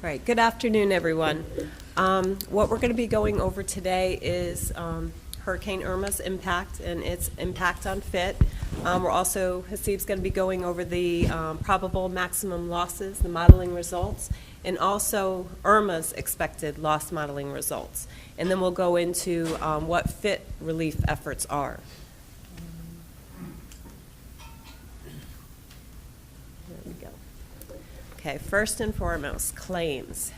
All right, good afternoon, everyone. What we're going to be going over today is Hurricane Irma's impact and its impact on FIT. We're also, Hasib's going to be going over the probable maximum losses, the modeling results, and also Irma's expected loss modeling results. And then we'll go into what FIT relief efforts are. Okay, first and foremost, claims.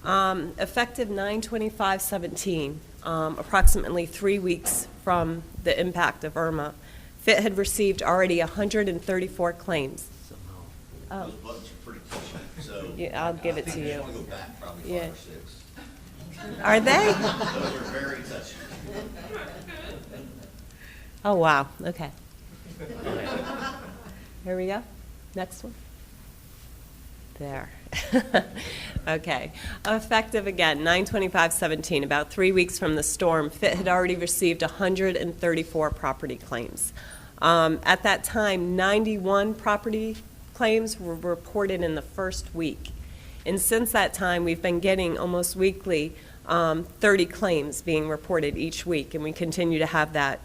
Effective 9/25/17, approximately 3 weeks from the impact of Irma, FIT had received already 134 claims. Those buttons are pretty touchy, so. Yeah, I'll give it to you. I want to go back probably Yeah. 5 or 6. Are they? Those are very touchy. Oh, wow, okay. Here we go. Next one. There. Okay. Effective again, 9/25/17, about 3 weeks from the storm, FIT had already received 134 property claims. At that time, 91 property claims were reported in the first week. And since that time, we've been getting almost weekly 30 claims being reported each week, and we continue to have that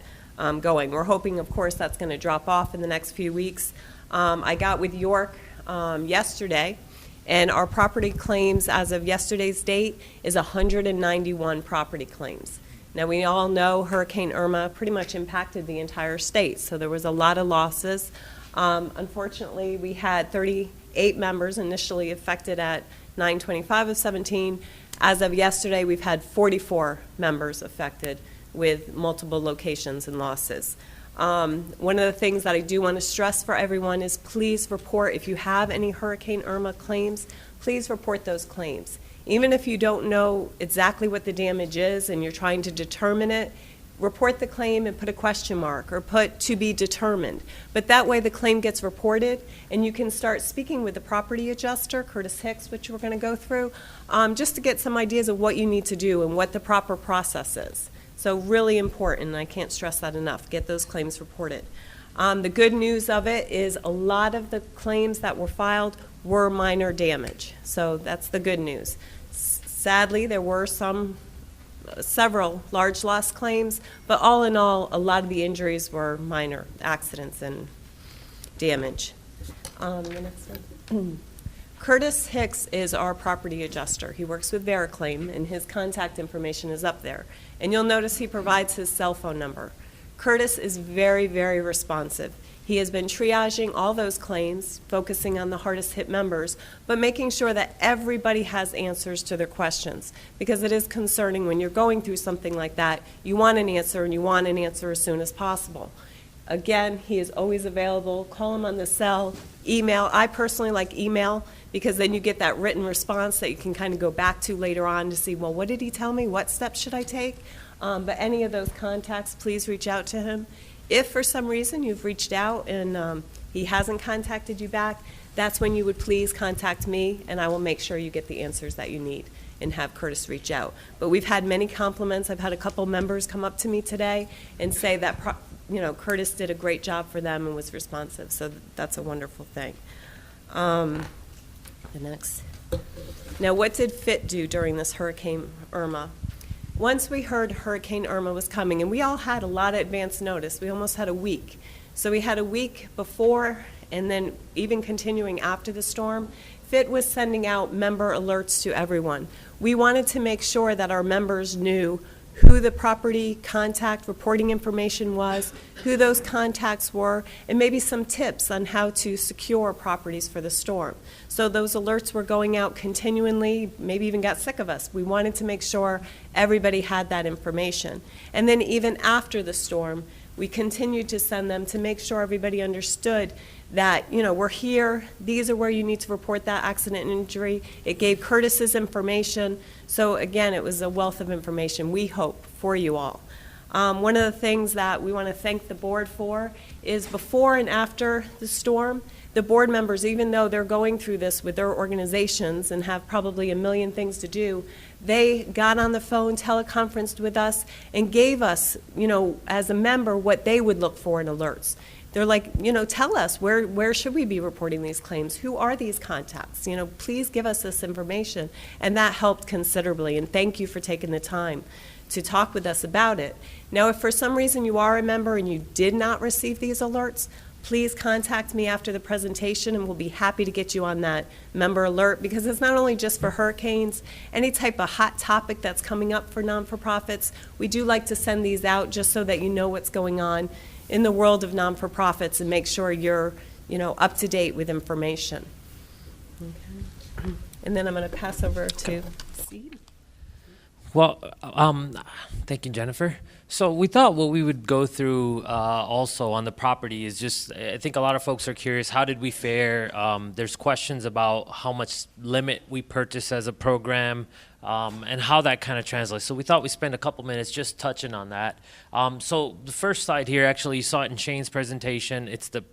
going. We're hoping, of course, that's going to drop off in the next few weeks. I got with York yesterday, and our property claims as of yesterday's date is 191 property claims. Now, we all know Hurricane Irma pretty much impacted the entire state, so there was a lot of losses. Unfortunately, we had 38 members initially affected at 9/25/17. As of yesterday, we've had 44 members affected with multiple locations and losses. One of the things that I do want to stress for everyone is please report, if you have any Hurricane Irma claims, please report those claims. Even if you don't know exactly what the damage is and you're trying to determine it, report the claim and put a question mark or put to be determined. But that way the claim gets reported and you can start speaking with the property adjuster, Curtis Hicks, which we're going to go through, just to get some ideas of what you need to do and what the proper process is. So really important, and I can't stress that enough, get those claims reported. The good news of it is a lot of the claims that were filed were minor damage. So that's the good news. Sadly, there were several large loss claims, but all in all, a lot of the injuries were minor accidents and damage. The next one. Curtis Hicks is our property adjuster. He works with Vericlaim, and his contact information is up there. And you'll notice he provides his cell phone number. Curtis is very, very responsive. He has been triaging all those claims, focusing on the hardest hit members, but making sure that everybody has answers to their questions, because it is concerning when you're going through something like that. You want an answer, and you want an answer as soon as possible. Again, he is always available. Call him on the cell, email. I personally like email because then you get that written response that you can kind of go back to later on to see, well, what did he tell me? What steps should I take? But any of those contacts, please reach out to him. If for some reason you've reached out and he hasn't contacted you back, that's when you would please contact me, and I will make sure you get the answers that you need and have Curtis reach out. But we've had many compliments. I've had a couple members come up to me today and say that Curtis did a great job for them and was responsive, so that's a wonderful thing. The next. Now, what did FIT do during this Hurricane Irma? Once we heard Hurricane Irma was coming, and we all had a lot of advance notice, we almost had a week. So we had a week before and then even continuing after the storm, FIT was sending out member alerts to everyone. We wanted to make sure that our members knew who the property contact reporting information was, who those contacts were, and maybe some tips on how to secure properties for the storm. So those alerts were going out continually, maybe even got sick of us. We wanted to make sure everybody had that information. And then even after the storm, we continued to send them to make sure everybody understood that, we're here, these are where you need to report that accident and injury. It gave Curtis's information. So again, it was a wealth of information, we hope, for you all. One of the things that we want to thank the board for is before and after the storm, the board members, even though they're going through this with their organizations and have probably a million things to do, they got on the phone, teleconferenced with us, and gave us, as a member, what they would look for in alerts. they're like, tell us, where should we be reporting these claims? Who are these contacts? Please give us this information. And that helped considerably. And thank you for taking the time to talk with us about it. Now, if for some reason you are a member and you did not receive these alerts, please contact me after the presentation and we'll be happy to get you on that member alert, because it's not only just for hurricanes, any type of hot topic that's coming up for non-for-profits, we do like to send these out just so that you know what's going on in the world of non-for-profits and make sure you're, up to date with information. Okay. And then I'm going to pass over to Steve. Well, thank you, Jennifer. So we thought what we would go through also on the property is just, I think a lot of folks are curious, how did we fare? There's questions about how much limit we purchase as a program and how that kind of translates. So we thought we'd spend a couple minutes just touching on that. So the first slide here, actually you saw it in Shane's presentation. It's the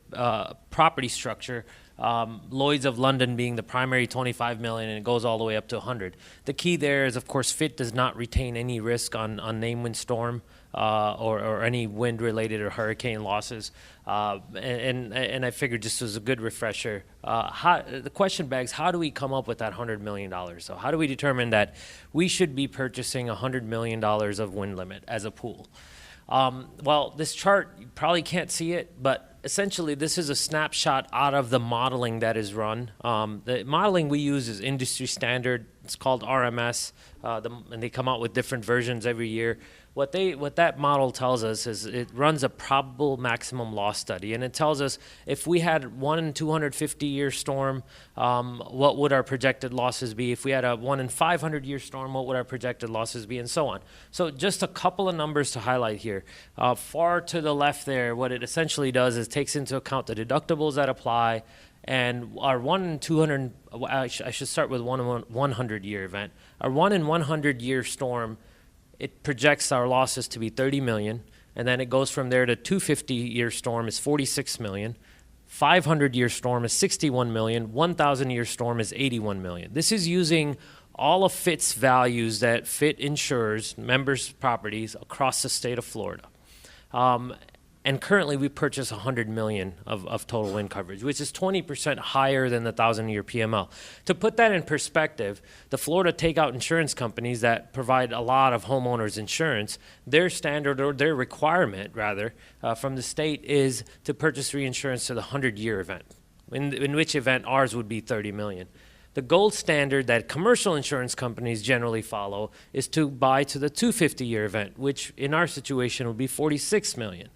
property structure. Lloyd's of London being the primary 25 million, and it goes all the way up to 100. The key there is, of course, FIT does not retain any risk on name, wind, storm, or any wind-related or hurricane losses. And I figured just as a good refresher, the question begs, how do we come up with that $100 million? So how do we determine that we should be purchasing $100 million of wind limit as a pool? Well, this chart, you probably can't see it, but essentially this is a snapshot out of the modeling that is run. The modeling we use is industry standard. It's called RMS, and they come out with different versions every year. What that model tells us is it runs a probable maximum loss study, and it tells us if we had 1 in 250 year storm, what would our projected losses be? If we had a 1 in 500 year storm, what would our projected losses be, and so on. So just a couple of numbers to highlight here. Far to the left there, what it essentially does is takes into account the deductibles that apply, and our 1 in 200, I should start with 1 in 100 year event. Our 1 in 100 year storm, it projects our losses to be 30 million, and then it goes from there to 250-year storm is 46 million, 500-year storm is 61 million, 1,000-year storm is 81 million. This is using all of FIT's values that FIT insures members' properties across the state of Florida. And currently we purchase 100 million of total wind coverage, which is 20% higher than the 1,000-year PML. To put that in perspective, the Florida takeout insurance companies that provide a lot of homeowners insurance, their standard, or their requirement rather, from the state is to purchase reinsurance to the 100-year event, in which event ours would be 30 million. The gold standard that commercial insurance companies generally follow is to buy to the 250-year event, which in our situation would be 46 million.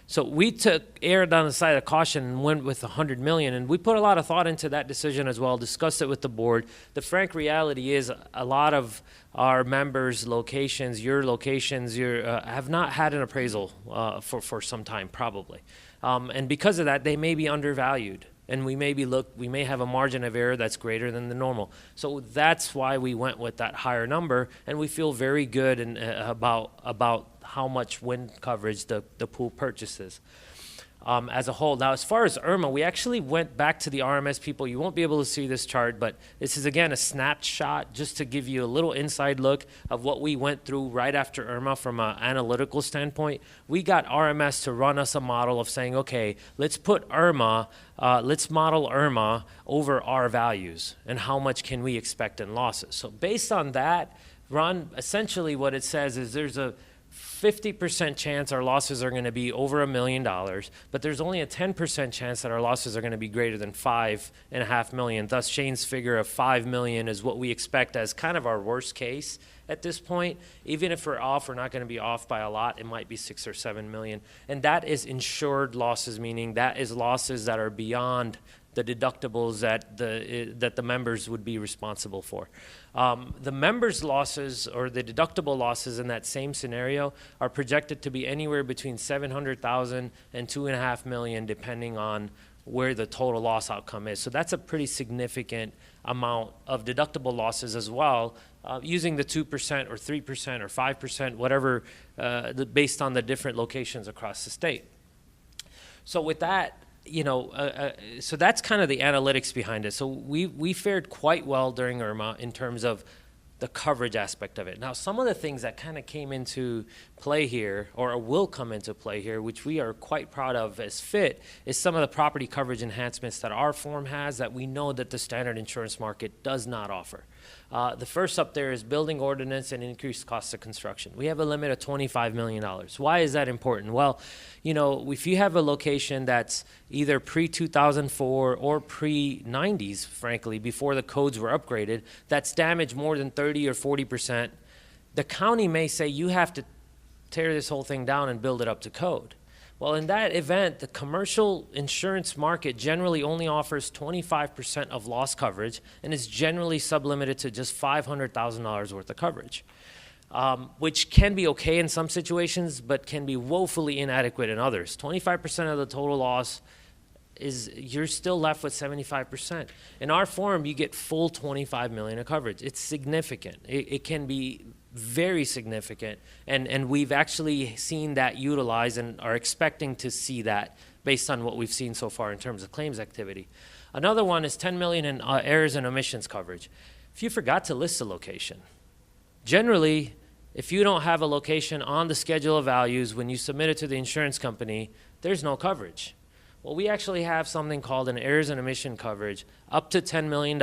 So we erred on the side of caution and went with 100 million, and we put a lot of thought into that decision as well, discussed it with the board. The frank reality is a lot of our members' locations, your locations, have not had an appraisal for some time, probably. And because of that, they may be undervalued. And we may have a margin of error that's greater than the normal. So that's why we went with that higher number, and we feel very good about how much wind coverage the pool purchases as a whole. Now, as far as Irma, we actually went back to the RMS people. You won't be able to see this chart, but this is, again, a snapshot just to give you a little inside look of what we went through right after Irma from an analytical standpoint. We got RMS to run us a model of saying, okay, let's put Irma, let's model Irma over our values, and how much can we expect in losses. So based on that, Ron, essentially what it says is there's a 50% chance our losses are going to be over $1 million, but there's only a 10% chance that our losses are going to be greater than $5.5 million. Thus, Shane's figure of $5 million is what we expect as kind of our worst case at this point. Even if we're off, we're not going to be off by a lot. It might be 6 or 7 million. And that is insured losses, meaning that is losses that are beyond the deductibles that the members would be responsible for. The members' losses, or the deductible losses in that same scenario, are projected to be anywhere between $700,000 and $2.5 million, depending on where the total loss outcome is. So that's a pretty significant amount of deductible losses as well, using the 2% or 3% or 5%, whatever, based on the different locations across the state. So with that, so that's kind of the analytics behind it. So we fared quite well during Irma in terms of the coverage aspect of it. Now, some of the things that kind of came into play here, or will come into play here, which we are quite proud of as FIT, is some of the property coverage enhancements that our form has that we know that the standard insurance market does not offer. The first up there is building ordinance and increased costs of construction. We have a limit of $25 million. Why is that important? Well, you know, if you have a location that's either pre-2004 or pre-90s, frankly, before the codes were upgraded, that's damaged more than 30 or 40%, the county may say you have to tear this whole thing down and build it up to code. Well, in that event, the commercial insurance market generally only offers 25% of loss coverage and is generally sublimited to just $500,000 worth of coverage, which can be okay in some situations, but can be woefully inadequate in others. 25% of the total loss is you're still left with 75%. In our form, you get full $25 million of coverage. It's significant. It can be very significant, and we've actually seen that utilized and are expecting to see that based on what we've seen so far in terms of claims activity. Another one is $10 million in errors and omissions coverage. If you forgot to list a location, generally, if you don't have a location on the schedule of values when you submit it to the insurance company, there's no coverage. Well, we actually have something called an errors and omission coverage up to $10 million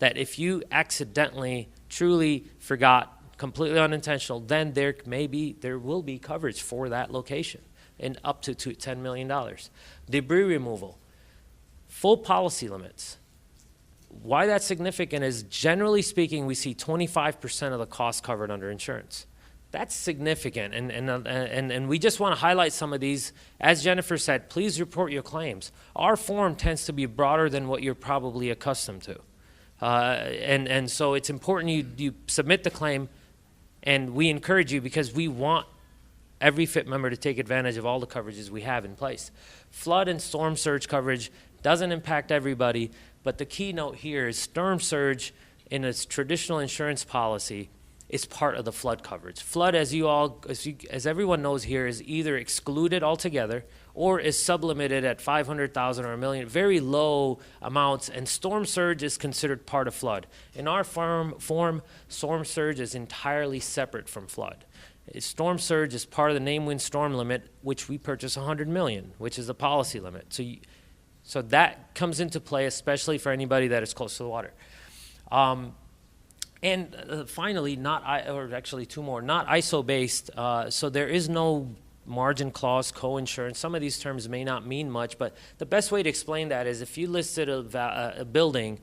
that if you accidentally, truly forgot, completely unintentional, then there will be coverage for that location and up to $10 million. Debris removal, full policy limits. Why that's significant is generally speaking, we see 25% of the cost covered under insurance. That's significant, and we just want to highlight some of these. As Jennifer said, please report your claims. Our form tends to be broader than what you're probably accustomed to. And so it's important you submit the claim, and we encourage you because we want every FIT member to take advantage of all the coverages we have in place. Flood and storm surge coverage doesn't impact everybody, but the keynote here is storm surge in its traditional insurance policy is part of the flood coverage. Flood, as everyone knows here, is either excluded altogether or is sublimited at $500,000 or $1 million, very low amounts, and storm surge is considered part of flood. In our form, storm surge is entirely separate from flood. Storm surge is part of the named wind storm limit, which we purchase $100 million, which is the policy limit. So that comes into play, especially for anybody that is close to the water. And finally, two more, not ISO-based, so there is no margin clause, co-insurance. Some of these terms may not mean much, but the best way to explain that is if you listed a building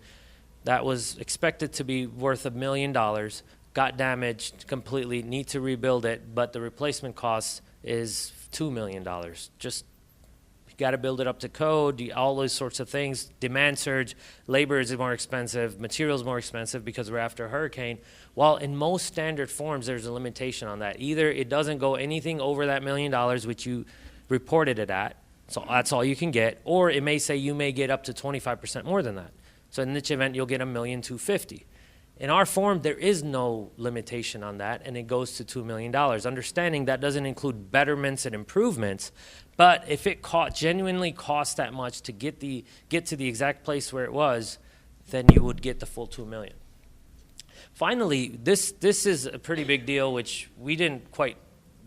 that was expected to be worth $1 million, got damaged completely, need to rebuild it, but the replacement cost is $2 million. Just got to build it up to code, all those sorts of things. Demand surge, labor is more expensive, materials more expensive because we're after a hurricane. While in most standard forms, there's a limitation on that. Either it doesn't go anything over that $1 million, which you reported it at, so that's all you can get, or it may say you may get up to 25% more than that. So in this event, you'll get $1,250,000. In our form, there is no limitation on that, and it goes to $2 million. Understanding that doesn't include betterments and improvements, but if it genuinely costs that much to get to the exact place where it was, then you would get the full $2 million. Finally, this is a pretty big deal, which we didn't quite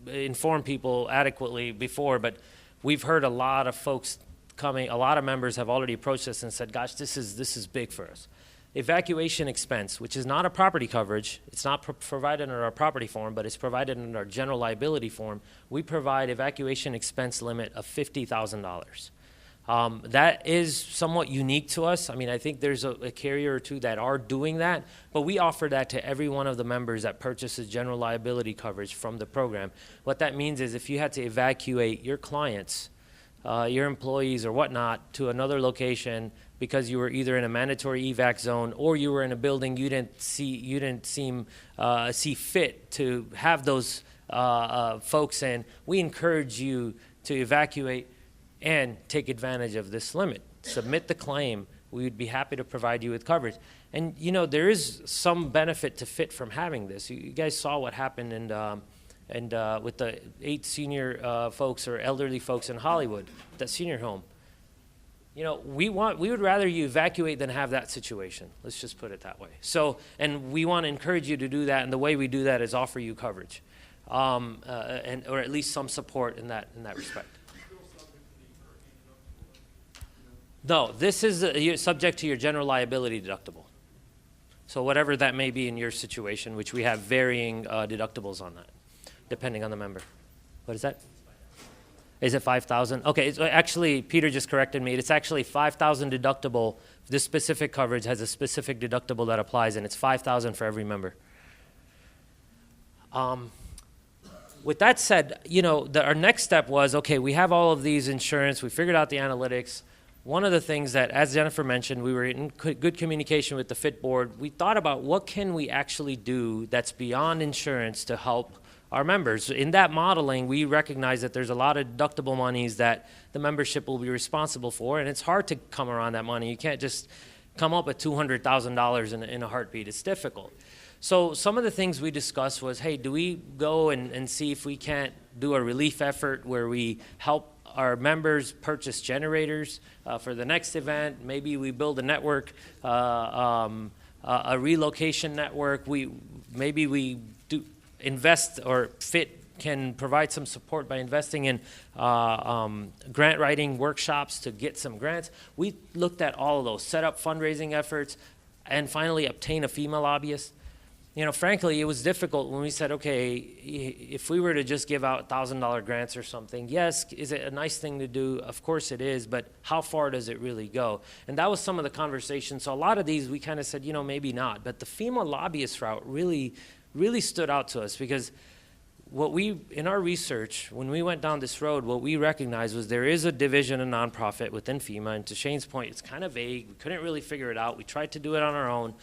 inform people adequately before, but we've heard a lot of folks coming. A lot of members have already approached us and said, "Gosh, this is big for us." Evacuation expense, which is not a property coverage, it's not provided under our property form, but it's provided under our general liability form. We provide evacuation expense limit of $50,000. That is somewhat unique to us. I mean, I think there's a carrier or two that are doing that, but we offer that to every one of the members that purchases general liability coverage from the program. What that means is if you had to evacuate your clients, your employees or whatnot to another location because you were either in a mandatory evac zone or you were in a building you didn't see fit to have those folks in, we encourage you to evacuate and take advantage of this limit. Submit the claim. We would be happy to provide you with coverage. And, you know, there is some benefit to FIT from having this. You guys saw what happened with the 8 senior folks or elderly folks in Hollywood, that senior home. we would rather you evacuate than have that situation. Let's just put it that way. So, and we want to encourage you to do that, and the way we do that is offer you coverage, or at least some support in that respect. No, this is you're subject to your general liability deductible. So whatever that may be in your situation, which we have varying deductibles on that, depending on the member. What is that? Is it 5,000? Okay, it's actually, Peter just corrected me. It's actually 5,000 deductible. This specific coverage has a specific deductible that applies, and it's 5,000 for every member. With that said, our next step was, okay, we have all of these insurance. We figured out the analytics. One of the things that, as Jennifer mentioned, we were in good communication with the FIT board. We thought about what can we actually do that's beyond insurance to help our members. In that modeling, we recognize that there's a lot of deductible monies that the membership will be responsible for, and it's hard to come around that money. You can't just come up with $200,000 in a heartbeat. It's difficult. So some of the things we discussed was, hey, do we go and see if we can't do a relief effort where we help our members purchase generators for the next event? Maybe we build a network, a relocation network. Maybe we do invest, or FIT can provide some support by investing in grant writing workshops to get some grants. We looked at all of those, set up fundraising efforts, and finally obtain a FEMA lobbyist. Frankly, it was difficult when we said, okay, if we were to just give out $1,000 grants or something, yes, is it a nice thing to do? Of course it is, but how far does it really go? And that was some of the conversation. So a lot of these, we kind of said, maybe not. But the FEMA lobbyist route really stood out to us, because in our research, when we went down this road, what we recognized was there is a division of nonprofit within FEMA. And to Shane's point, it's kind of vague. We couldn't really figure it out. We tried to do it on our own.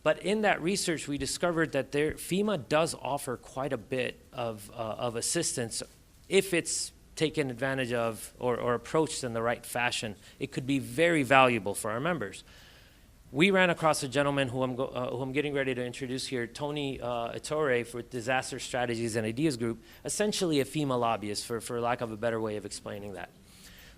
But in that research, we discovered that FEMA does offer quite a bit of assistance if it's taken advantage of or approached in the right fashion. It could be very valuable for our members. We ran across a gentleman who I'm getting ready to introduce here, Tony Ettore, for Disaster Strategies and Ideas Group, essentially a FEMA lobbyist, for lack of a better way of explaining that.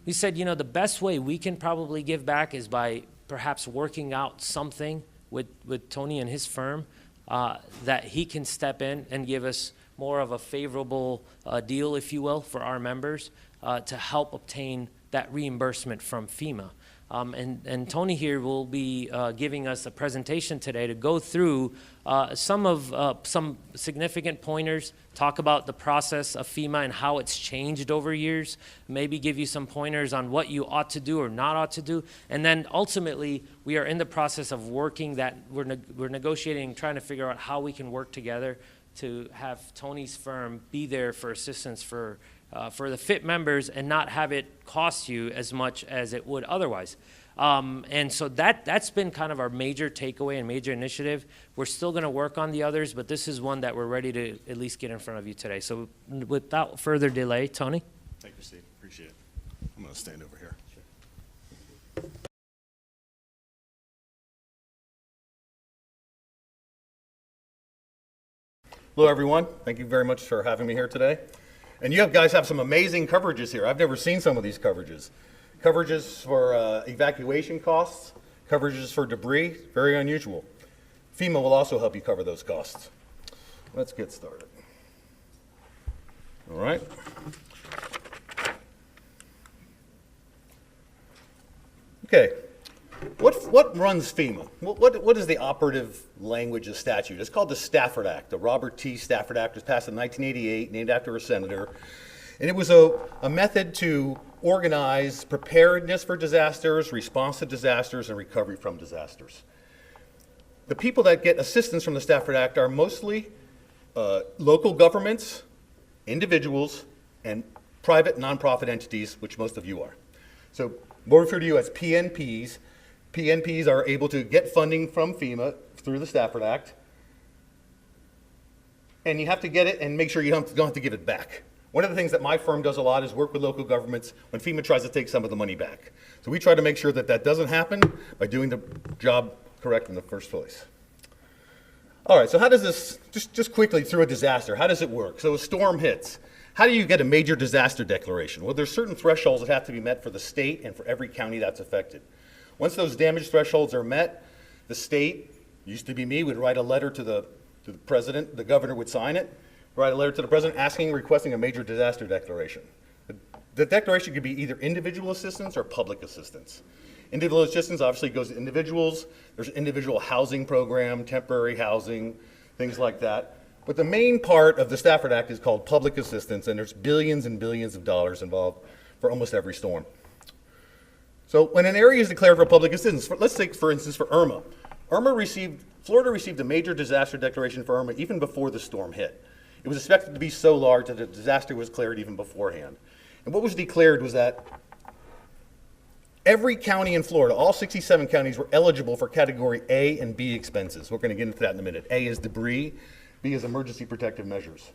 We said, the best way we can probably give back is by perhaps working out something with Tony and his firm that he can step in and give us more of a favorable deal, if you will, for our members to help obtain that reimbursement from FEMA. And Tony here will be giving us a presentation today to go through some significant pointers, talk about the process of FEMA and how it's changed over years, maybe give you some pointers on what you ought to do or not ought to do. And then ultimately, we are in the process of working that, we're negotiating, trying to figure out how we can work together to have Tony's firm be there for assistance for the FIT members and not have it cost you as much as it would otherwise. And so that's been kind of our major takeaway and major initiative. We're still going to work on the others, but this is one that we're ready to at least get in front of you today. So without further delay, Tony. Thank you, Steve. Appreciate it. I'm going to stand over here. Hello, everyone. Thank you very much for having me here today. And you guys have some amazing coverages here. I've never seen some of these coverages. Coverages for evacuation costs, coverages for debris, very unusual. FEMA will also help you cover those costs. Let's get started. All right. Okay. What runs FEMA? What is the operative language of statute? It's called the Stafford Act. The Robert T. Stafford Act was passed in 1988, named after a senator. And it was a method to organize preparedness for disasters, response to disasters, and recovery from disasters. The people that get assistance from the Stafford Act are mostly local governments, individuals, and private nonprofit entities, which most of you are. So we'll refer to you as PNPs. PNPs are able to get funding from FEMA through the Stafford Act, and you have to get it and make sure you don't have to give it back. One of the things that my firm does a lot is work with local governments when FEMA tries to take some of the money back. So we try to make sure that that doesn't happen by doing the job correct in the first place. All right, so how does this, just quickly through a disaster, how does it work? So a storm hits. How do you get a major disaster declaration? Well, there's certain thresholds that have to be met for the state and for every county that's affected. Once those damage thresholds are met, the state, used to be me, would write a letter to the president, the governor would sign it, write a letter to the president requesting a major disaster declaration. The declaration could be either individual assistance or public assistance. Individual assistance obviously goes to individuals. There's individual housing program, temporary housing, things like that. But the main part of the Stafford Act is called public assistance, and there's billions and billions of dollars involved for almost every storm. So when an area is declared for public assistance, let's take, for instance, for Irma. Florida received a major disaster declaration for Irma even before the storm hit. It was expected to be so large that the disaster was declared even beforehand. And what was declared was that every county in Florida, all 67 counties, were eligible for category A and B expenses. We're going to get into that in a minute. A is debris, B is emergency protective measures.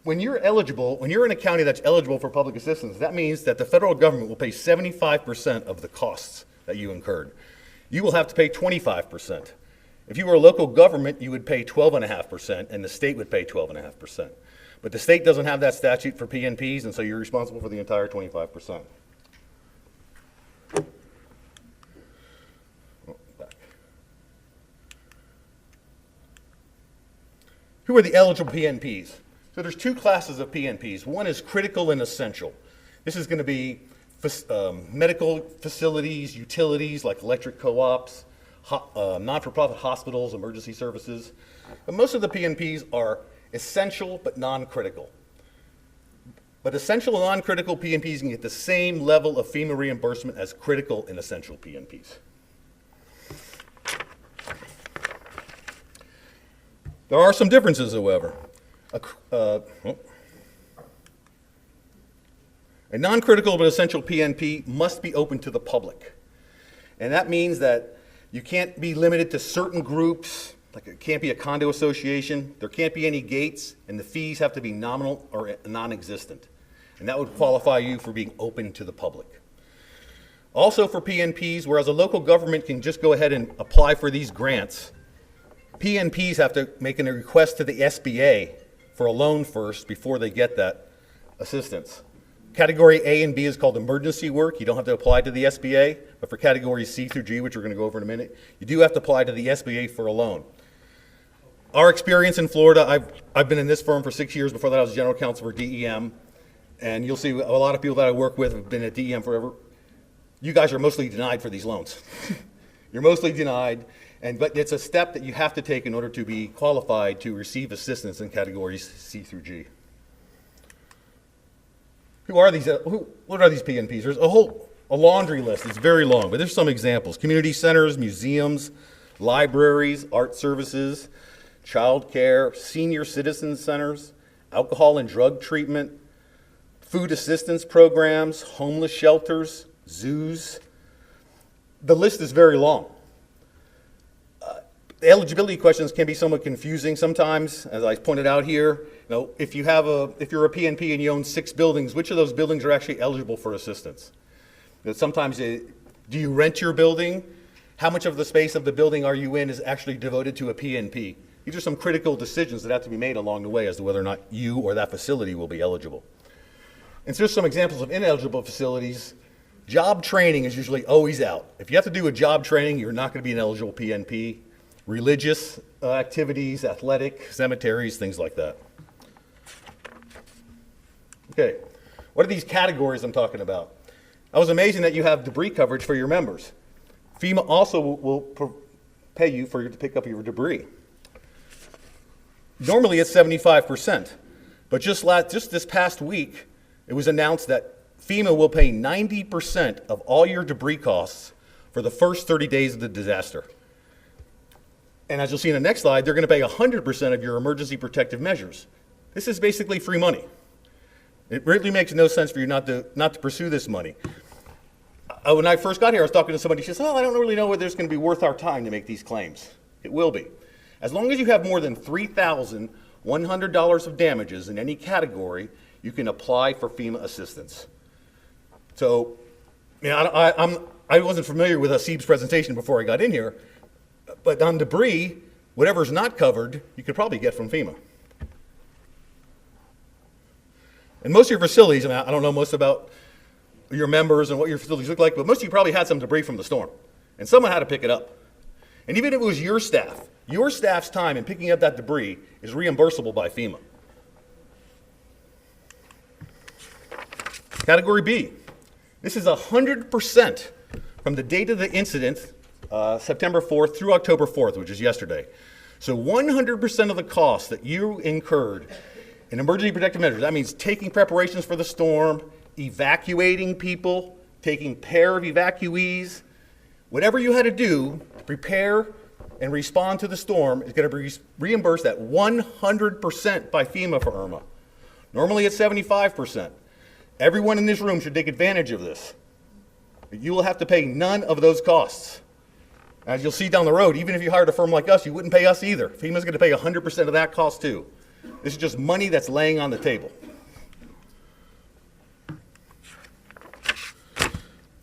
When you're in a county that's eligible for public assistance, that means that the federal government will pay 75% of the costs that you incurred. You will have to pay 25%. If you were a local government, you would pay 12.5%, and the state would pay 12.5%. But the state doesn't have that statute for PNPs, and so you're responsible for the entire 25%. Who are the eligible PNPs? So there's two classes of PNPs. One is critical and essential. This is going to be medical facilities, utilities like electric co-ops, non-for-profit hospitals, emergency services. But most of the PNPs are essential but non-critical. But essential and non-critical PNPs can get the same level of FEMA reimbursement as critical and essential PNPs. There are some differences, however. A non-critical but essential PNP must be open to the public. And that means that you can't be limited to certain groups, like it can't be a condo association, there can't be any gates, and the fees have to be nominal or non-existent. And that would qualify you for being open to the public. Also for PNPs, whereas a local government can just go ahead and apply for these grants, PNPs have to make a request to the SBA for a loan first before they get that assistance. Category A and B is called emergency work. You don't have to apply to the SBA, but for categories C through G, which we're going to go over in a minute, you do have to apply to the SBA for a loan. Our experience in Florida, I've been in this firm for 6 years. Before that, I was general counsel for DEM, and you'll see a lot of people that I work with have been at DEM forever. You guys are mostly denied for these loans. You're mostly denied, but it's a step that you have to take in order to be qualified to receive assistance in categories C through G. What are these PNPs? There's a laundry list. It's very long, but there's some examples. Community centers, museums, libraries, art services, child care, senior citizen centers, alcohol and drug treatment, food assistance programs, homeless shelters, zoos. The list is very long. The eligibility questions can be somewhat confusing sometimes, as I pointed out here. If you're a PNP and you own 6 buildings, which of those buildings are actually eligible for assistance? Sometimes, do you rent your building? How much of the space of the building are you in is actually devoted to a PNP? These are some critical decisions that have to be made along the way as to whether or not you or that facility will be eligible. And so just some examples of ineligible facilities. Job training is usually always out. If you have to do a job training, you're not going to be an eligible PNP. Religious activities, athletic, cemeteries, things like that. Okay, what are these categories I'm talking about? I was amazing that you have debris coverage for your members. FEMA also will pay you to pick up your debris. Normally it's 75%, but just this past week, it was announced that FEMA will pay 90% of all your debris costs for the first 30 days of the disaster. And as you'll see in the next slide, they're going to pay 100% of your emergency protective measures. This is basically free money. It really makes no sense for you not to pursue this money. When I first got here, I was talking to somebody. She said, I don't really know whether it's going to be worth our time to make these claims. It will be. As long as you have more than $3,100 of damages in any category, you can apply for FEMA assistance. So, I wasn't familiar with Hasib's presentation before I got in here, but on debris, whatever's not covered, you could probably get from FEMA. And most of your facilities, I don't know most about your members and what your facilities look like, but most of you probably had some debris from the storm. And someone had to pick it up. And even if it was your staff's time in picking up that debris is reimbursable by FEMA. Category B. This is 100% from the date of the incident, September 4th through October 4th, which is yesterday. So 100% of the costs that you incurred in emergency protective measures, that means taking preparations for the storm, evacuating people, taking care of evacuees, whatever you had to do to prepare and respond to the storm is going to be reimbursed at 100% by FEMA for Irma. Normally it's 75%. Everyone in this room should take advantage of this. You will have to pay none of those costs. As you'll see down the road, even if you hired a firm like us, you wouldn't pay us either. FEMA's going to pay 100% of that cost too. This is just money that's laying on the table.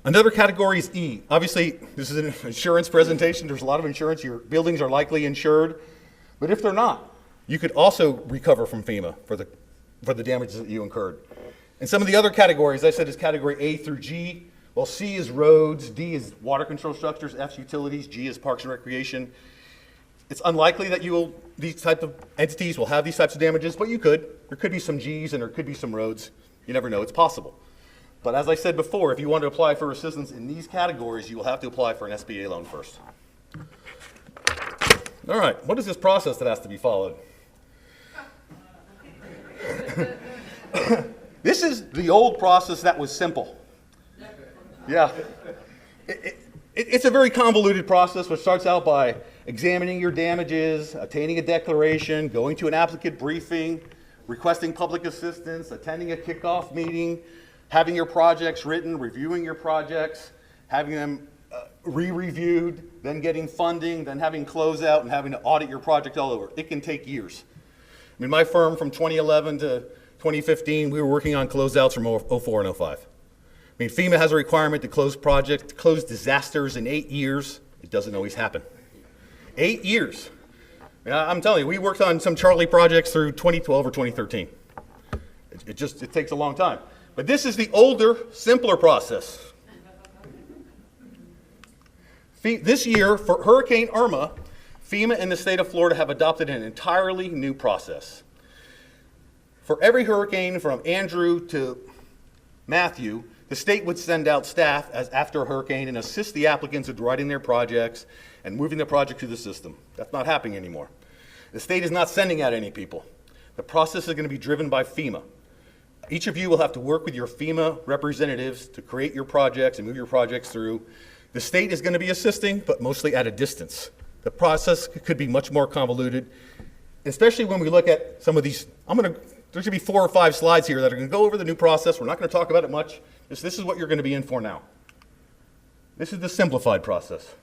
Another category is E. Obviously, this is an insurance presentation. There's a lot of insurance. Your buildings are likely insured. But if they're not, you could also recover from FEMA for the damages that you incurred. And some of the other categories, I said, is category A through G. Well, C is roads, D is water control structures, F is utilities, G is parks and recreation. It's unlikely that these types of entities will have these types of damages, but you could. There could be some Gs and there could be some roads. You never know, it's possible. But as I said before, if you want to apply for assistance in these categories, you will have to apply for an SBA loan first. All right, what is this process that has to be followed? This is the old process that was simple. Yeah. It's a very convoluted process, which starts out by examining your damages, obtaining a declaration, going to an applicant briefing, requesting public assistance, attending a kickoff meeting, having your projects written, reviewing your projects, having them re-reviewed, then getting funding, then having closeout, and having to audit your project all over. It can take years. I mean, my firm from 2011 to 2015, we were working on closeouts from 04 and 05. I mean, FEMA has a requirement to close projects, to close disasters in 8 years. It doesn't always happen. 8 years. I'm telling you, we worked on some Charlie projects through 2012 or 2013. It takes a long time. But this is the older, simpler process. This year, for Hurricane Irma, FEMA and the state of Florida have adopted an entirely new process. For every hurricane from Andrew to Matthew, the state would send out staff as after a hurricane and assist the applicants in writing their projects and moving the project through the system. That's not happening anymore. The state is not sending out any people. The process is going to be driven by FEMA. Each of you will have to work with your FEMA representatives to create your projects and move your projects through. The state is going to be assisting, but mostly at a distance. The process could be much more convoluted, especially when we look at some of these. There's going to be 4 or 5 slides here that are going to go over the new process. We're not going to talk about it much. This is what you're going to be in for now. This is the simplified process.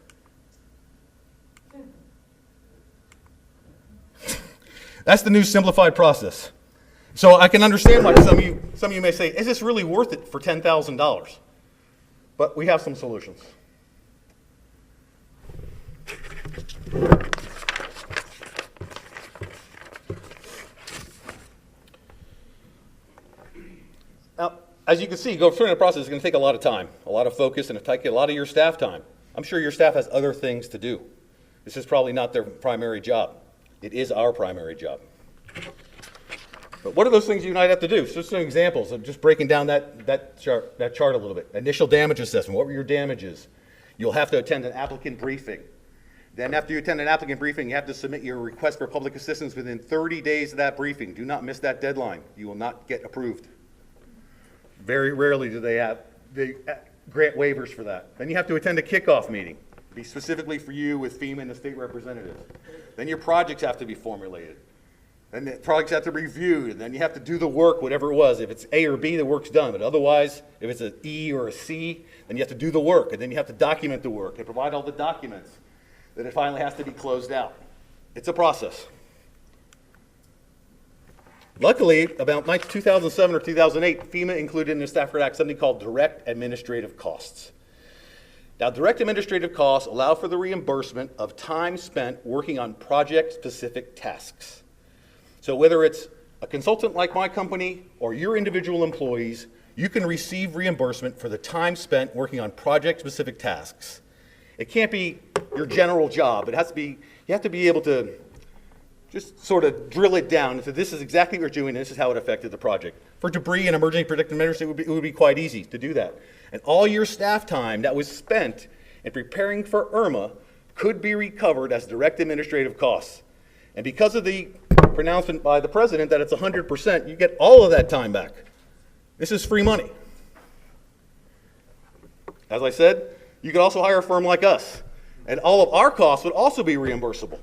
That's the new simplified process. So I can understand why some of you may say, is this really worth it for $10,000? But we have some solutions. Now, as you can see, going through the process is going to take a lot of time, a lot of focus, and it'll take a lot of your staff time. I'm sure your staff has other things to do. This is probably not their primary job. It is our primary job. But what are those things you might have to do? So just some examples of just breaking down that chart a little bit. Initial damage assessment. What were your damages? You'll have to attend an applicant briefing. Then after you attend an applicant briefing, you have to submit your request for public assistance within 30 days of that briefing. Do not miss that deadline. You will not get approved. Very rarely do they grant waivers for that. Then you have to attend a kickoff meeting, be specifically for you with FEMA and the state representatives. Then your projects have to be formulated. Then the projects have to be reviewed, and then you have to do the work, whatever it was. If it's A or B, the work's done. But otherwise, if it's an E or a C, then you have to do the work, and then you have to document the work and provide all the documents. Then it finally has to be closed out. It's a process. Luckily, about 2007 or 2008, FEMA included in the Stafford Act something called direct administrative costs. Now, direct administrative costs allow for the reimbursement of time spent working on project-specific tasks. So whether it's a consultant like my company or your individual employees, you can receive reimbursement for the time spent working on project-specific tasks. It can't be your general job. It has to be, you have to be able to just sort of drill it down into this is exactly what you're doing, this is how it affected the project. For debris and emergency protective measures, it would be quite easy to do that. And all your staff time that was spent in preparing for Irma could be recovered as direct administrative costs. And because of the pronouncement by the president that it's 100%, you get all of that time back. This is free money. As I said, you could also hire a firm like us, and all of our costs would also be reimbursable.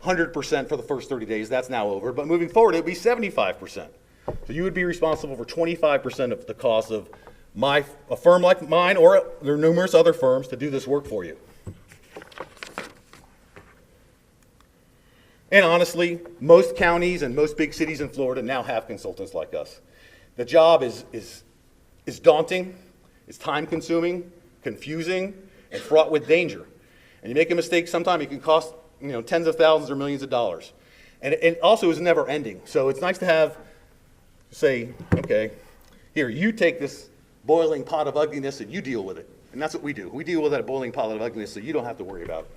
100% for the first 30 days, that's now over, but moving forward, it would be 75%. So you would be responsible for 25% of the cost of a firm like mine, or there are numerous other firms to do this work for you. And honestly, most counties and most big cities in Florida now have consultants like us. The job is daunting, it's time-consuming, confusing, and fraught with danger. And you make a mistake sometime, it can cost tens of thousands or millions of dollars. And it also is never ending. So it's nice to have, say, okay, here, you take this boiling pot of ugliness and you deal with it. And that's what we do. We deal with that boiling pot of ugliness so you don't have to worry about it.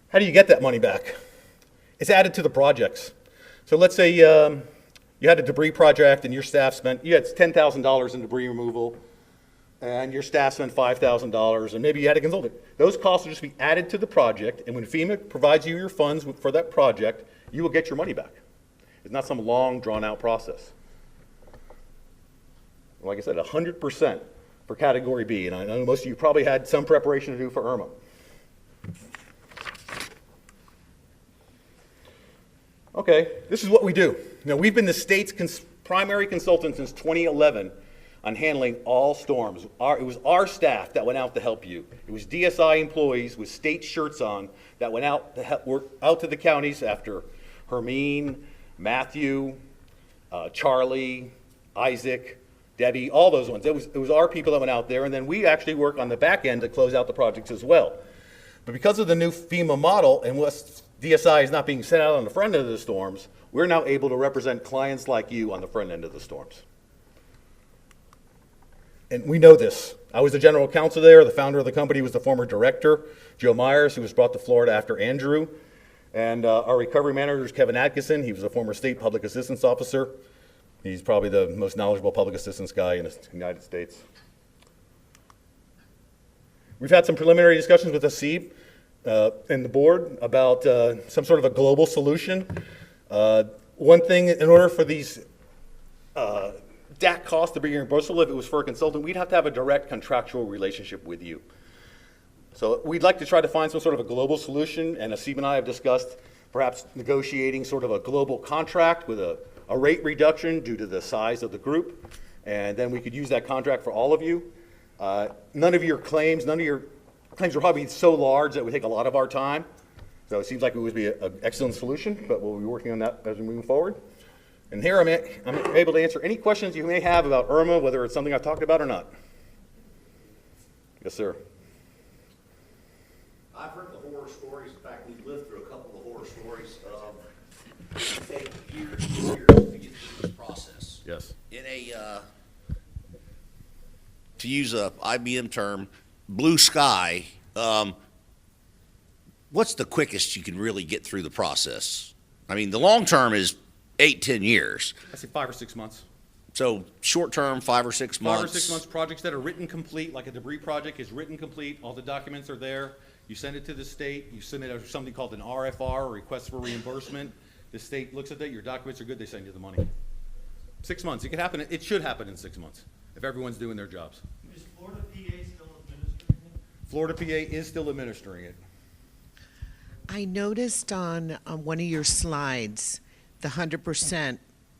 How do you get that money back? It's added to the projects. So let's say you had a debris project and your staff you had $10,000 in debris removal, and your staff spent $5,000, and maybe you had a consultant. Those costs will just be added to the project, and when FEMA provides you your funds for that project, you will get your money back. It's not some long, drawn-out process. Like I said, 100% for Category B, and I know most of you probably had some preparation to do for Irma. Okay, this is what we do. We've been the state's primary consultant since 2011 on handling all storms. It was our staff that went out to help you. It was DSI employees with state shirts on that went out to work out to the counties after Hermine, Matthew, Charlie, Isaac, Debbie, all those ones. It was our people that went out there, and then we actually work on the back end to close out the projects as well. But because of the new FEMA model and DSI is not being sent out on the front end of the storms, we're now able to represent clients like you on the front end of the storms. And we know this. I was the general counsel there. The founder of the company was the former director, Joe Myers, who was brought to Florida after Andrew. And our recovery manager is Kevin Atkinson. He was a former state public assistance officer. He's probably the most knowledgeable public assistance guy in the United States. We've had some preliminary discussions with the SEEB and the board about some sort of a global solution. One thing, in order for these DAC costs to be reimbursable, if it was for a consultant, we'd have to have a direct contractual relationship with you. So we'd like to try to find some sort of a global solution, and Asib and I have discussed perhaps negotiating sort of a global contract with a rate reduction due to the size of the group, and then we could use that contract for all of you. None of your claims are probably so large that it would take a lot of our time. So it seems like it would be an excellent solution, but we'll be working on that as we move forward. And here I'm able to answer any questions you may have about Irma, whether it's something I've talked about or not. Yes, sir. I've heard the horror stories. In fact, we've lived through a couple of horror stories. It takes years and years to get through this process. Yes. In to use a IBM term, blue sky, what's the quickest you can really get through the process? I mean, the long term is 8-10 years. I say 5 or 6 months. So short term, 5 or 6 months. 5 or 6 months, projects that are written complete, like a debris project is written complete, all the documents are there. You send it to the state, you submit something called an RFR, a request for reimbursement. The state looks at that, your documents are good, they send you the money. 6 months, it could happen, it should happen in 6 months, if everyone's doing their jobs. Is Florida PA still administering it? Florida PA is still administering it. I noticed on one of your slides, the 100%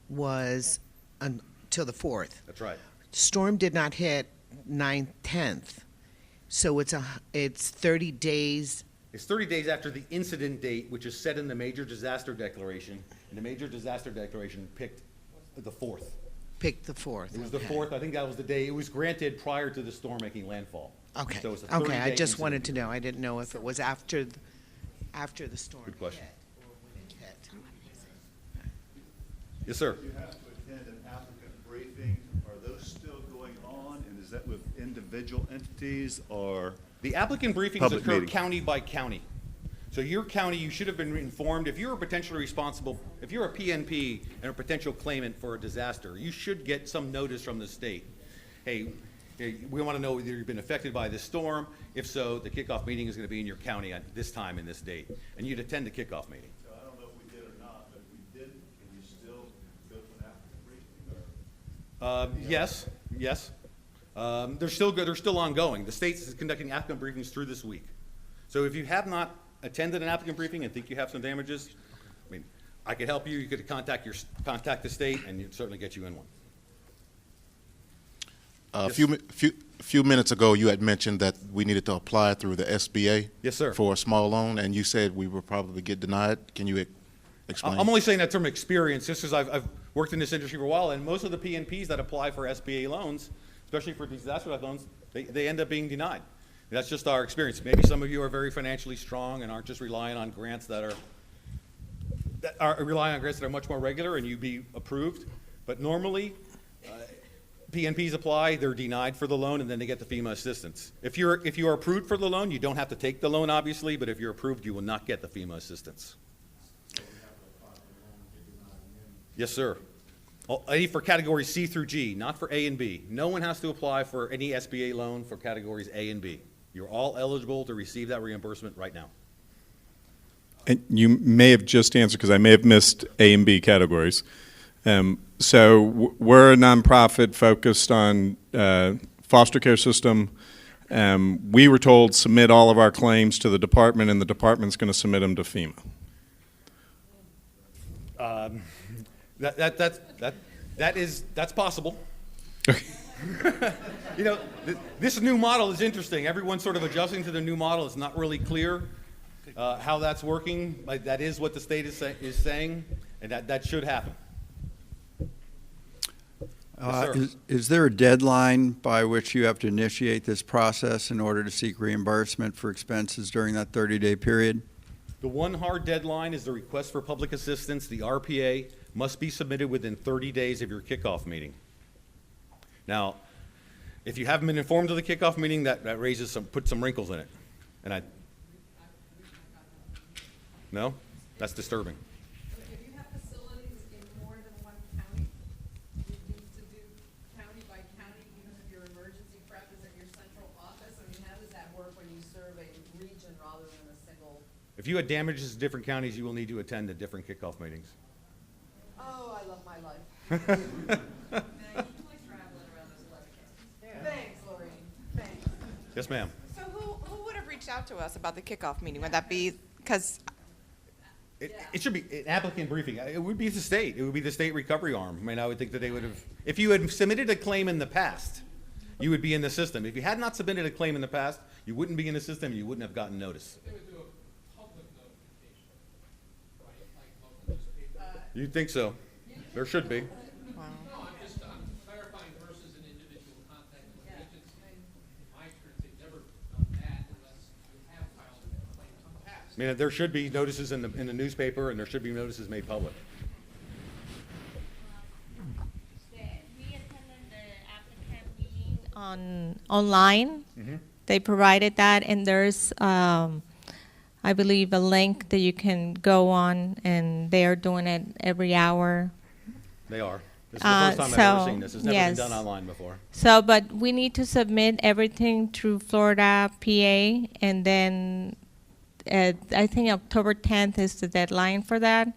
was until the 4th. That's right. Storm did not hit 9th, 10th. So it's 30 days. It's 30 days after the incident date, which is set in the major disaster declaration. And the major disaster declaration picked the 4th. Pick the 4th. It was the okay. 4th, I think that was the day. It was granted prior to the storm making landfall. Okay. So it's a Okay, I 30-day just wanted to incident. know. I didn't know if it was after the storm Good question. hit or when it hit. Yes, sir. You have to attend an applicant briefing. Are those still going on? And is that with individual entities or? The applicant briefings Public occur meeting. county by county. So your county, you should have been informed, if you're potentially responsible, if you're a PNP and a potential claimant for a disaster, you should get some notice from the state. Hey, we want to know whether you've been affected by this storm. If so, the kickoff meeting is going to be in your county at this time and this date. And you'd attend the kickoff meeting. So I don't know if we did or not, but if we didn't, can you still go to an applicant briefing or? Yes, yes. They're still ongoing. The state is conducting applicant briefings through this week. So if you have not attended an applicant briefing and think you have some damages, I mean, I could help you. You could contact the state, and you'd certainly get you in one. A few minutes ago, you had mentioned that we needed to apply through the SBA. Yes, sir. For a small loan, and you said we would probably get denied. Can you explain? I'm only saying that from experience, just because I've worked in this industry for a while, and most of the PNPs that apply for SBA loans, especially for disaster loans, they end up being denied. That's just our experience. Maybe some of you are very financially strong and aren't just relying on grants that are relying on grants that are much more regular, and you be approved. But normally, PNPs apply, they're denied for the loan, and then they get the FEMA assistance. If you are approved for the loan, you don't have to take the loan, obviously, but if you're approved, you will not get the FEMA assistance. Yes, sir. Only for categories C through G, not for A and B. No one has to apply for any SBA loan for categories A and B. You're all eligible to receive that reimbursement right now. And you may have just answered, because I may have missed A and B categories. So we're a nonprofit focused on foster care system. We were told submit all of our claims to the department, and the department's going to submit them to FEMA. That's possible. You know, this new model is interesting. Everyone's sort of adjusting to the new model. It's not really clear how that's working. Like, that is what the state is saying, and that should happen. Yes, sir. Is there a deadline by which you have to initiate this process in order to seek reimbursement for expenses during that 30-day period? The one hard deadline is the request for public assistance. The RPA must be submitted within 30 days of your kickoff meeting. Now, if you haven't been informed of the kickoff meeting, that puts some wrinkles in it. And no? That's disturbing. If you have facilities in more than one county, you need to do county by county, even if your emergency prep is at your central office. I mean, how does that work when you serve a region rather than a single? If you had damages in different counties, you will need to attend the different kickoff meetings. Oh, I love my life. Thanks, Lorraine. Thanks. Yes, ma'am. So who would have reached out to us about the kickoff meeting? Would that be, because It should be an applicant briefing. It would be the state. It would be the state recovery arm. I mean, I would think that they would have, if you had submitted a claim in the past, you would be in the system. If you had not submitted a claim in the past, you wouldn't be in the system, and you wouldn't have gotten notice. They would do a public notification, right, like local newspaper. You'd think so. There should be. No, I'm just clarifying versus an individual contact with an agency. In my experience, they've never done that unless you have filed a claim in the past. I mean, there should be notices in the newspaper, and there should be notices made public. We attended the applicant meeting online. They provided that, and there's, I believe, a link that you can go on, and they are doing it every hour. They are. This is the first time I've ever seen this. It's never yes. been done online before. So, but we need to submit everything through Florida, PA, and then I think October 10th is the deadline for that.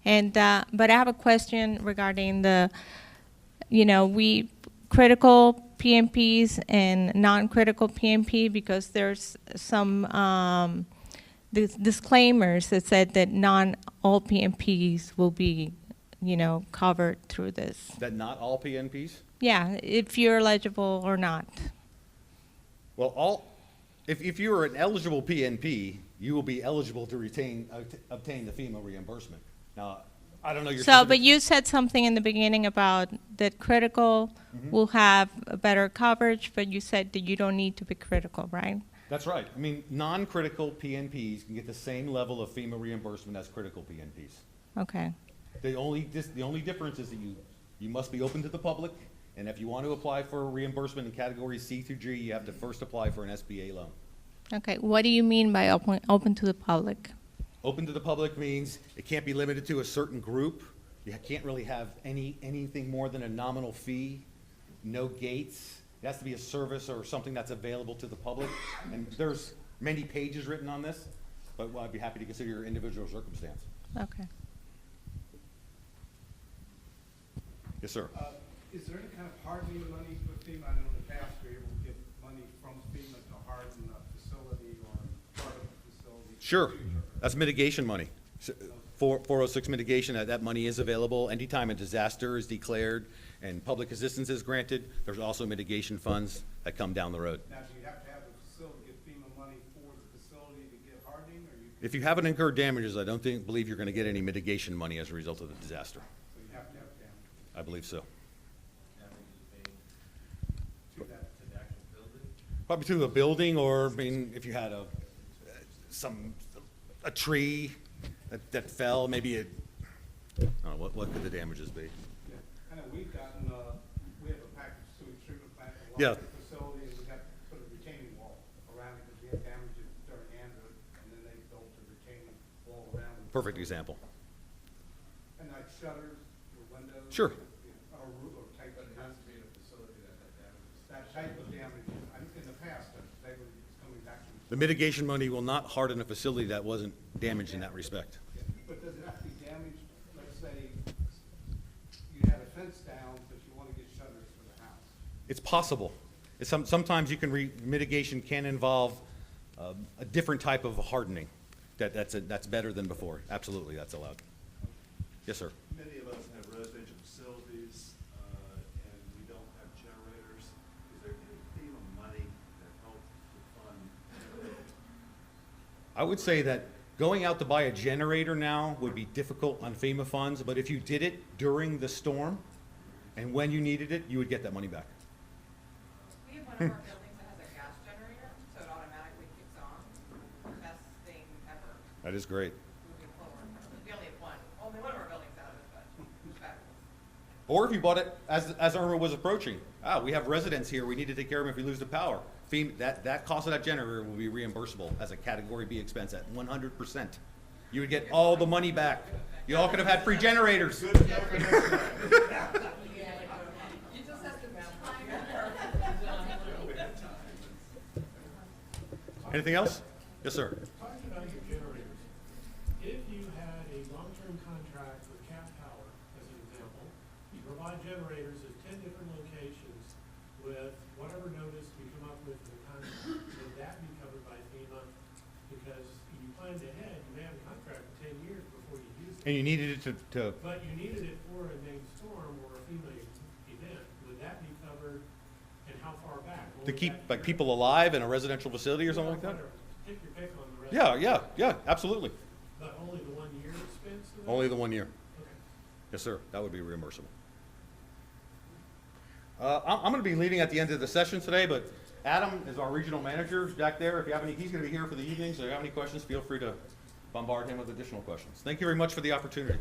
And but I have a question regarding the, we critical PMPs and non-critical PMP, because there's some disclaimers that said that all PMPs will be, covered through this. That not all PNPs? Yeah, if you're eligible or not. Well, if you're an eligible PNP, you will be eligible to obtain the FEMA reimbursement. Now, I don't know your So, specific- but you said something in the beginning about that critical will have a better coverage, but you said that you don't need to be critical, right? That's right. I mean, non-critical PNPs can get the same level of FEMA reimbursement as critical PNPs. Okay. The only difference is that you must be open to the public, and if you want to apply for reimbursement in categories C through G, you have to first apply for an SBA loan. Okay, what do you mean by open to the public? Open to the public means it can't be limited to a certain group. You can't really have anything more than a nominal fee, no gates. It has to be a service or something that's available to the public. And there's many pages written on this, but I'd be happy to consider your individual circumstance. Okay. Yes, sir. Is there any kind of hardening money for FEMA? I know in the past we were able to get money from FEMA to harden a facility or part of the facility. Sure. That's mitigation money. 406 mitigation, that money is available anytime a disaster is declared and public assistance is granted. There's also mitigation funds that come down the road. Now, do you have to have the facility get FEMA money for the facility to get hardening, or you? If you haven't incurred damages, I don't believe you're going to get any mitigation money as a result of the disaster. So you have to have damage I believe so. to that actual building? Probably to a building, or, I mean, if you had a tree that fell, maybe I don't know, what could the damages be? Yeah, I know we've gotten, we have a package sewage treatment plant along Yeah. the facility, and we got to put a retaining wall around it because we had damages during Andrew, and then they built a retaining wall around it. Perfect example. And like shutters or windows? Sure. Or roof, or type of. It has to be in a facility that had damage. That type of damage, in the past, they were coming back to. The mitigation money will not harden a facility that wasn't damaged in that respect. But does it have to be damaged, let's say, you had a fence down, but you want to get shutters for the house? It's possible. Sometimes you can mitigation can involve a different type of hardening. That's better than before. Absolutely, that's allowed. Yes, sir. Many of us have residential facilities, and we don't have generators. Is there any FEMA money that helps to fund generators? I would say that going out to buy a generator now would be difficult on FEMA funds, but if you did it during the storm and when you needed it, you would get that money back. We have one of our buildings that has a gas generator, so it automatically kicks on. Best thing ever. That is great. Moving forward. We only have one. Only one of our buildings out of it, but it's fabulous. Or if you bought it as Irma was approaching, we have residents here, we need to take care of them if we lose the power. FEMA, that cost of that generator will be reimbursable as a Category B expense at 100%. You would get all the money back. You all could have had free generators. You just have to Anything else? Yes, sir. Talking about your generators, if you had a long-term contract with Cat Power, as an example, you provide generators at 10 different locations with whatever notice we come up with in the contract, would that be covered by FEMA? Because if you planned ahead, you may have a contract for 10 years before you use it. And you needed it to But you needed it for a named storm or a FEMA event, would that be covered, and how far back? What would keep that be like covered? people alive in a residential facility or something like that? Whatever. Pick your pick on the rest. Yeah, absolutely. But only the 1 year expense of that? Only the 1 year. Okay. Yes, sir. That would be reimbursable. I'm going to be leaving at the end of the session today, but Adam is our regional manager back there. If you have any, he's going to be here for the evening, so if you have any questions, feel free to bombard him with additional questions. Thank you very much for the opportunity.